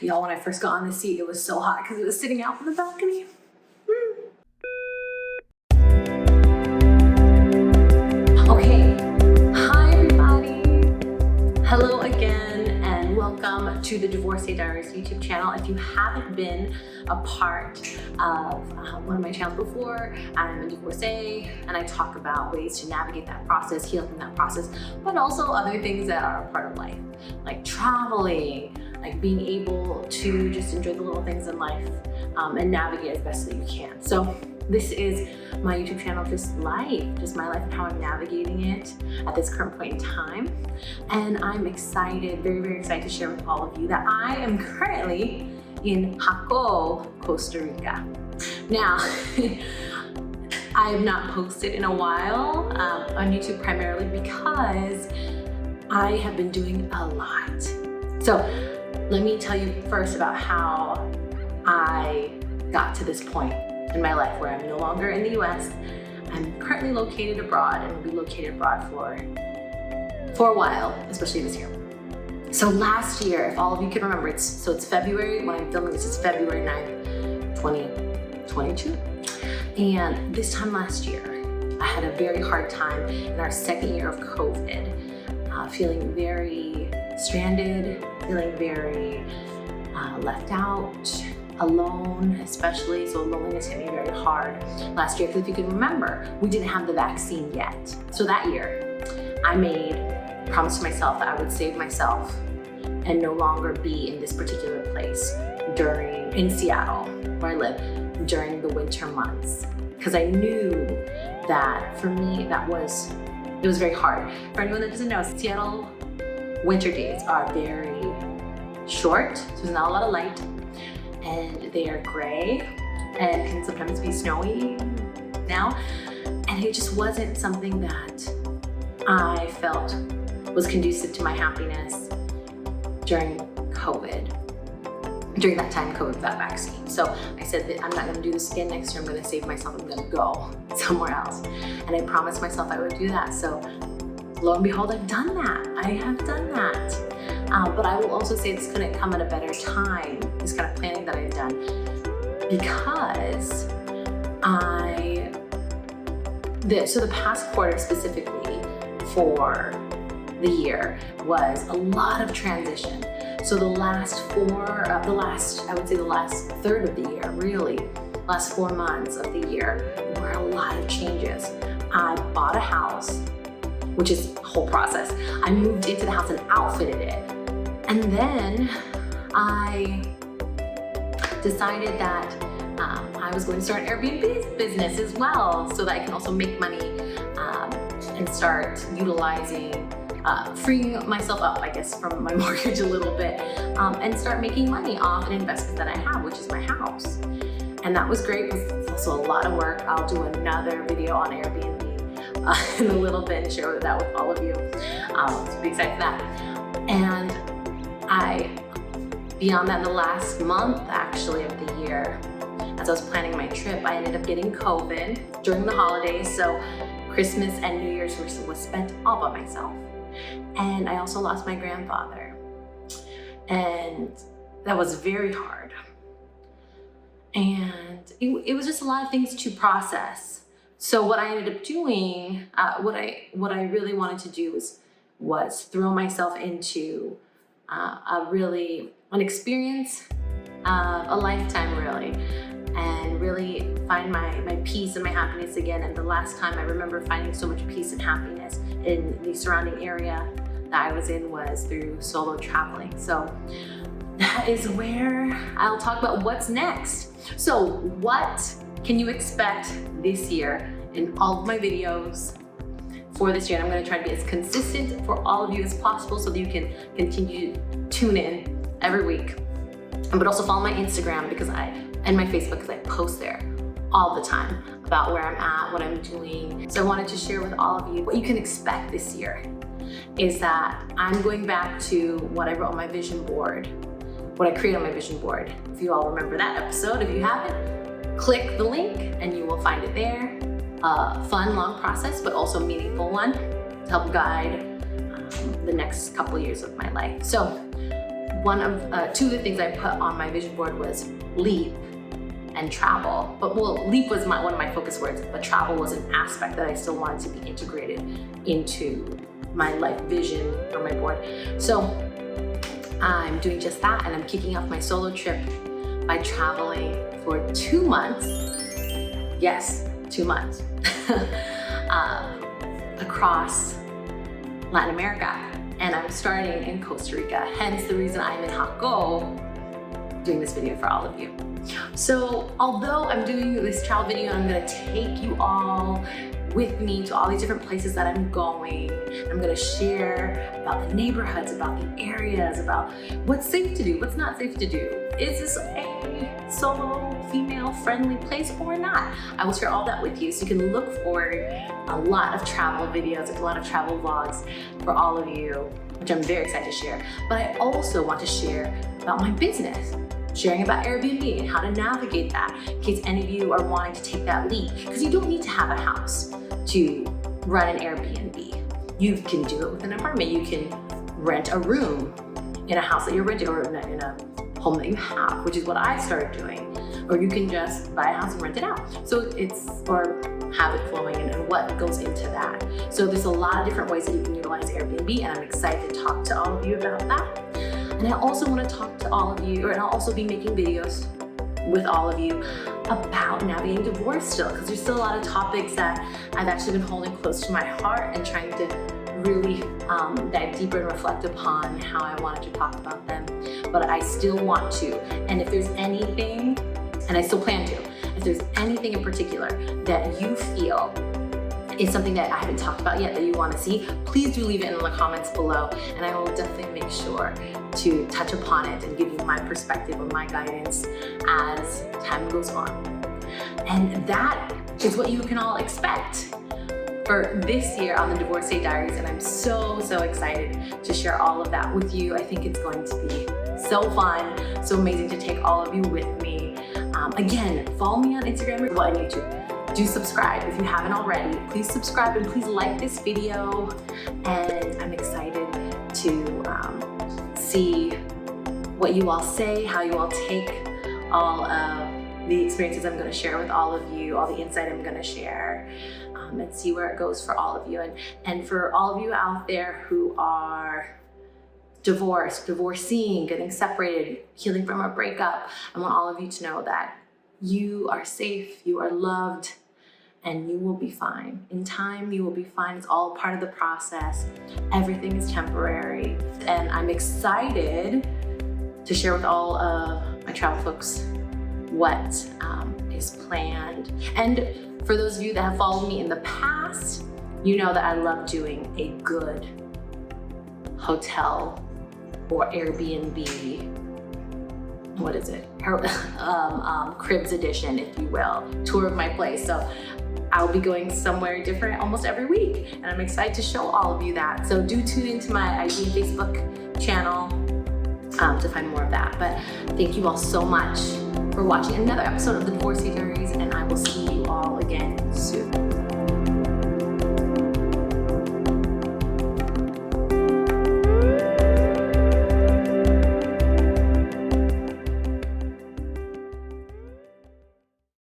Y'all, when I first got on the seat, it was so hot because it was sitting out on the balcony. Okay, hi everybody. Hello again and welcome to the Divorcee Diaries YouTube channel. If you haven't been a part of one of my channels before, I'm a divorcee and I talk about ways to navigate that process, heal from that process, but also other things that are a part of life, like traveling, like being able to just enjoy the little things in life and navigate as best that you can. So this is my YouTube channel, just my life and how I'm navigating it at this current point in time. And I'm excited, very, very excited to share with all of you that I am currently in Jaco, Costa Rica. Now, I have not posted in a while on YouTube, primarily because I have been doing a lot. So let me tell you first about how I got to this point in my life where I'm no longer in the US. I'm currently located abroad and will be located abroad for a while, especially this year. So last year, if all of you can remember, it's February, when I'm filming this, it's February 9th, 2022. And this time last year, I had a very hard time in our second year of COVID, feeling very stranded, feeling very left out, alone especially. So loneliness hit me very hard last year, because if you can remember, we didn't have the vaccine yet. So that year, I made a promise to myself that I would save myself and no longer be in this particular place in Seattle, where I live, during the winter months. Because I knew that for me, it was very hard. For anyone that doesn't know, Seattle winter days are very short, so there's not a lot of light, and they are gray and can sometimes be snowy now. And it just wasn't something that I felt was conducive to my happiness during COVID, during that time COVID without vaccine. So I said that I'm not gonna do this again next year. I'm gonna save myself, I'm gonna go somewhere else. And I promised myself I would do that. So lo and behold, I've done that. I have done that. But I will also say this couldn't come at a better time, this kind of planning that I've done, because the past quarter specifically for the year was a lot of transition. So the last third of the year, really, last 4 months of the year were a lot of changes. I bought a house, which is a whole process. I moved into the house and outfitted it. And then I decided that I was going to start an Airbnb business as well, so that I can also make money and start utilizing, freeing myself up, I guess, from my mortgage a little bit, and start making money off an investment that I have, which is my house. And that was great, but it's also a lot of work. I'll do another video on Airbnb in a little bit and share that with all of you. So be excited for that. And beyond that, the last month actually of the year, as I was planning my trip, I ended up getting COVID during the holidays. So Christmas and New Year's was spent all by myself. And I also lost my grandfather. And that was very hard. And it was just a lot of things to process. So what I ended up doing, what I really wanted to do was throw myself into an experience, a lifetime really, and really find my peace and my happiness again. And the last time I remember finding so much peace and happiness in the surrounding area that I was in was through solo traveling. So that is where I'll talk about what's next. So what can you expect this year in all of my videos for this year? And I'm going to try to be as consistent for all of you as possible so that you can continue to tune in every week. But also follow my Instagram and my Facebook, because I post there all the time about where I'm at, what I'm doing. So I wanted to share with all of you what you can expect this year is that I'm going back to what I wrote on my vision board, what I created on my vision board. If you all remember that episode, if you haven't, click the link and you will find it there. Fun, long process, but also meaningful one to help guide the next couple years of my life. So two of the things I put on my vision board was leap and travel. But leap was one of my focus words, but travel was an aspect that I still wanted to be integrated into my life vision on my board. So I'm doing just that, and I'm kicking off my solo trip by traveling for 2 months. Yes, 2 months. Across Latin America. And I'm starting in Costa Rica, hence the reason I'm in Jaco doing this video for all of you. So although I'm doing this travel video, I'm gonna take you all with me to all these different places that I'm going. I'm gonna share about the neighborhoods, about the areas, about what's safe to do, what's not safe to do. Is this a solo, female-friendly place or not? I will share all that with you, so you can look for a lot of travel videos, a lot of travel vlogs for all of you, which I'm very excited to share. But I also want to share about my business, sharing about Airbnb and how to navigate that in case any of you are wanting to take that leap. Because you don't need to have a house to run an Airbnb. You can do it with an apartment. You can rent a room in a house that you're renting, or in a home that you have, which is what I started doing. Or you can just buy a house and rent it out. So or have it flowing and what goes into that. So there's a lot of different ways that you can utilize Airbnb, and I'm excited to talk to all of you about that. And I also want to talk to all of you, and I'll also be making videos with all of you about navigating divorce still, because there's still a lot of topics that I've actually been holding close to my heart and trying to really dive deeper and reflect upon how I wanted to talk about them. But I still want to, and if there's anything, and I still plan to, if there's anything in particular that you feel is something that I haven't talked about yet that you want to see, please do leave it in the comments below, and I will definitely make sure to touch upon it and give you my perspective or my guidance as time goes on. And that is what you can all expect for this year on the Divorcee Diaries, and I'm so excited to share all of that with you. I think it's going to be so fun, so amazing to take all of you with me. Again, follow me on Instagram and YouTube. Do subscribe if you haven't already. Please subscribe and please like this video. And I'm excited to see what you all say, how you all take all of the experiences I'm going to share with all of you, all the insight I'm going to share, and see where it goes for all of you. And for all of you out there who are divorced, divorcing, getting separated, healing from a breakup, I want all of you to know that you are safe, you are loved, and you will be fine. In time, you will be fine. It's all part of the process. Everything is temporary. And I'm excited to share with all of my travel folks what is planned. And for those of you that have followed me in the past, you know that I love doing a good hotel or Airbnb, what is it? Cribs edition, if you will, tour of my place. So I'll be going somewhere different almost every week, and I'm excited to show all of you that. So do tune into my IG and Facebook channel to find more of that. But thank you all so much for watching another episode of the Divorcee Diaries, and I will see you all again